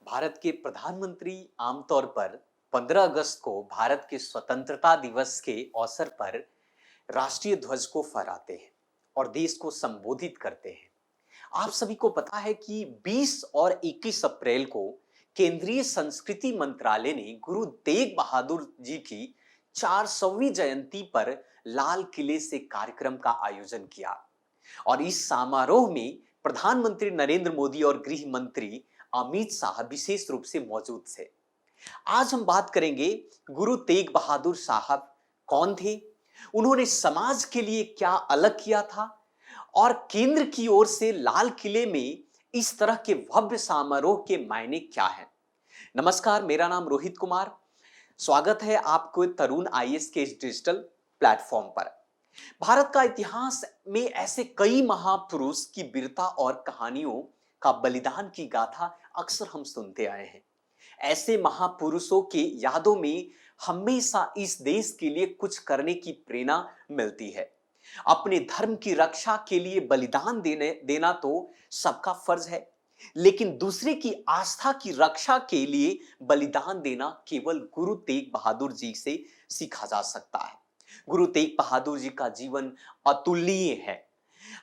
भारत के प्रधानमंत्री आमतौर पर 15 अगस्त को भारत के स्वतंत्रता दिवस के अवसर पर राष्ट्रीय ध्वज को फहराते हैं और देश को संबोधित करते हैं। आप सभी को पता है कि 20 और 21 अप्रैल को केंद्रीय संस्कृति मंत्रालय ने गुरु तेग बहादुर जी की 400वीं जयंती पर लाल किले से कार्यक्रम का आयोजन किया और इस समारोह में प्रधानमंत्री नरेंद्र मोदी और गृह मंत्री अमित शाह विशेष रूप से मौजूद थे। आज हम बात करेंगे गुरु तेग बहादुर साहब कौन थे, उन्होंने समाज के लिए क्या अलग किया था और केंद्र की ओर से लाल किले में इस तरह के भव्य समारोह के मायने क्या हैं। नमस्कार, मेरा नाम रोहित कुमार। स्वागत है आपको तरुण आईएएस के इस डिजिटल प्लेटफॉर्म पर। भारत का इतिहास में ऐसे कई महापुरुष की वीरता और कहानियों का बलिदान की गाथा अक्सर हम सुनते आए हैं। ऐसे महापुरुषों के यादों में हमेशा इस देश के लिए कुछ करने की प्रेरणा मिलती है। अपने धर्म की रक्षा के लिए बलिदान देना तो सबका फर्ज है, लेकिन दूसरे की आस्था की रक्षा के लिए बलिदान देना केवल गुरु तेग बहादुर जी से सीखा जा सकता है। गुरु तेग बहादुर जी का जीवन अतुलनीय है।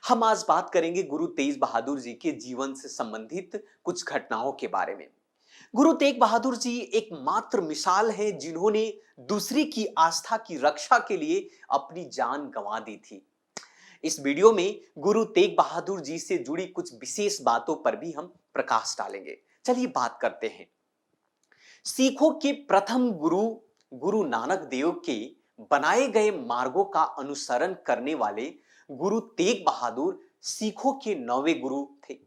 हम आज बात करेंगे गुरु तेग बहादुर जी के जीवन से संबंधित कुछ घटनाओं के बारे में। गुरु तेग बहादुर जी एक मात्र मिसाल है जिन्होंने दूसरे की आस्था की रक्षा के लिए अपनी जान गंवा दी थी। इस वीडियो में गुरु तेग बहादुर जी से जुड़ी कुछ विशेष बातों पर भी हम प्रकाश डालेंगे। चलिए बात करते हैं। सिखों के प्रथम गुरु गुरु नानक देव के बनाए गए मार्गों का अनुसरण करने वाले गुरु तेग बहादुर सिखों के 9वें गुरु थे।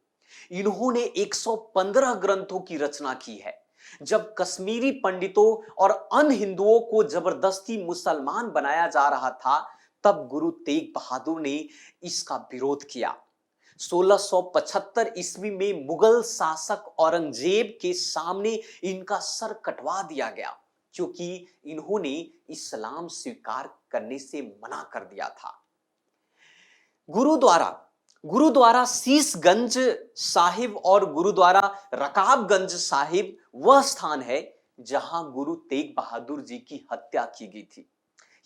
इन्होंने 115 ग्रंथों की रचना की है। जब कश्मीरी पंडितों और अन्य हिंदुओं को जबरदस्ती मुसलमान बनाया जा रहा था, तब गुरु तेग बहादुर ने इसका विरोध किया। 1675 ईस्वी में मुगल शासक औरंगजेब के सामने इनका सर कटवा दिया गया, क्योंकि इन्होंने इस्लाम स्वीकार करने से मना कर दिया था। गुरुद्वारा गुरुद्वारा शीशगंज साहिब और गुरुद्वारा रकाबगंज साहिब वह स्थान है जहां गुरु तेग बहादुर जी की हत्या की गई थी।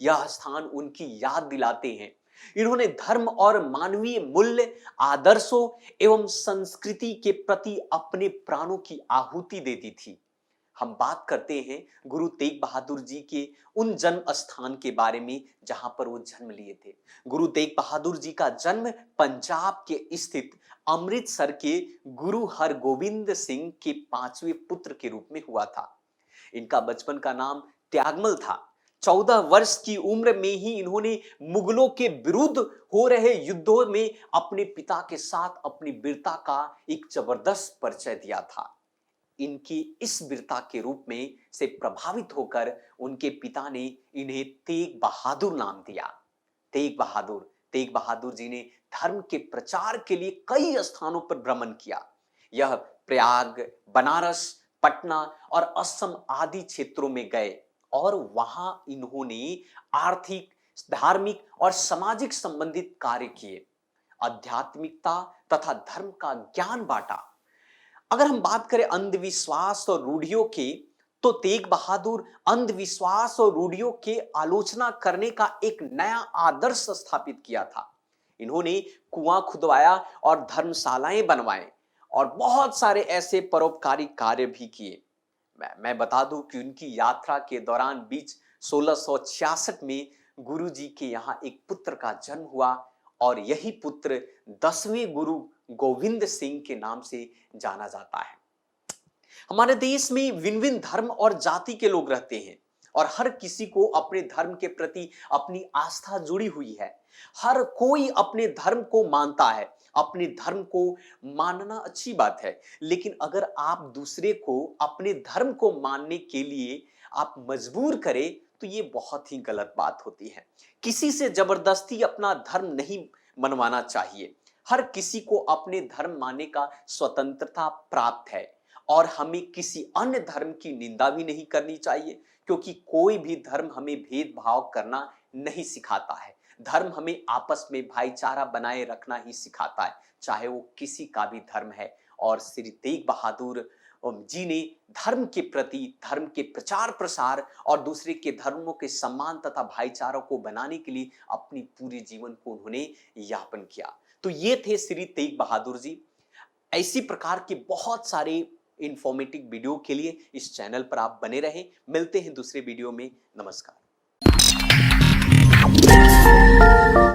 यह स्थान उनकी याद दिलाते हैं। इन्होंने धर्म और मानवीय मूल्य, आदर्शों एवं संस्कृति के प्रति अपने प्राणों की आहुति दे दी थी। हम बात करते हैं गुरु तेग बहादुर जी के उन जन्म स्थान के बारे में जहां पर वो जन्म लिए थे। गुरु तेग बहादुर जी का जन्म पंजाब के स्थित अमृतसर के गुरु हरगोविंद सिंह के 5वें पुत्र के रूप में हुआ था। इनका बचपन का नाम त्यागमल था। 14 वर्ष की उम्र में ही इन्होंने मुगलों के विरुद्ध हो रहे युद्धों में अपने पिता के साथ अपनी वीरता का एक जबरदस्त परिचय दिया था। इनकी इस वीरता के रूप में से प्रभावित होकर उनके पिता ने इन्हें तेग बहादुर नाम दिया। तेग बहादुर जी ने धर्म के प्रचार के लिए कई स्थानों पर भ्रमण किया। यह प्रयाग, बनारस, पटना और असम आदि क्षेत्रों में गए और वहां इन्होंने आर्थिक, धार्मिक और सामाजिक संबंधित कार्य किए। आध्यात्मिकता तथा धर्म का ज्ञान बांटा। अगर हम बात करें अंधविश्वास और रूढ़ियों की, तो तेग बहादुर अंधविश्वास और रूढ़ियों के आलोचना करने का एक नया आदर्श स्थापित किया था। इन्होंने कुआं खुदवाया और धर्मशालाएं बनवाए और बहुत सारे ऐसे परोपकारी कार्य भी किए। मैं बता दूं कि उनकी यात्रा के दौरान बीच 1666 में गुरु जी के यहाँ एक पुत्र का जन्म हुआ और यही पुत्र 10वें गुरु गोविंद सिंह के नाम से जाना जाता है। हमारे देश में भिन्न भिन्न धर्म और जाति के लोग रहते हैं और हर किसी को अपने धर्म के प्रति अपनी आस्था जुड़ी हुई है। हर कोई अपने धर्म को मानता है। अपने धर्म को मानना अच्छी बात है, लेकिन अगर आप दूसरे को अपने धर्म को मानने के लिए आप मजबूर करें तो ये बहुत ही गलत बात होती है। किसी से जबरदस्ती अपना धर्म नहीं मनवाना चाहिए। हर किसी को अपने धर्म मानने का स्वतंत्रता प्राप्त है और हमें किसी अन्य धर्म की निंदा भी नहीं करनी चाहिए, क्योंकि कोई भी धर्म हमें भेदभाव करना नहीं सिखाता है। धर्म हमें आपस में भाईचारा बनाए रखना ही सिखाता है, चाहे वो किसी का भी धर्म है। और श्री तेग बहादुर जी ने धर्म के प्रति, धर्म के प्रचार प्रसार और दूसरे के धर्मों के सम्मान तथा भाईचारों को बनाने के लिए अपनी पूरे जीवन को उन्होंने यापन किया। तो ये थे श्री तेग बहादुर जी। ऐसी प्रकार के बहुत सारे इंफॉर्मेटिव वीडियो के लिए इस चैनल पर आप बने रहें। मिलते हैं दूसरे वीडियो में। नमस्कार।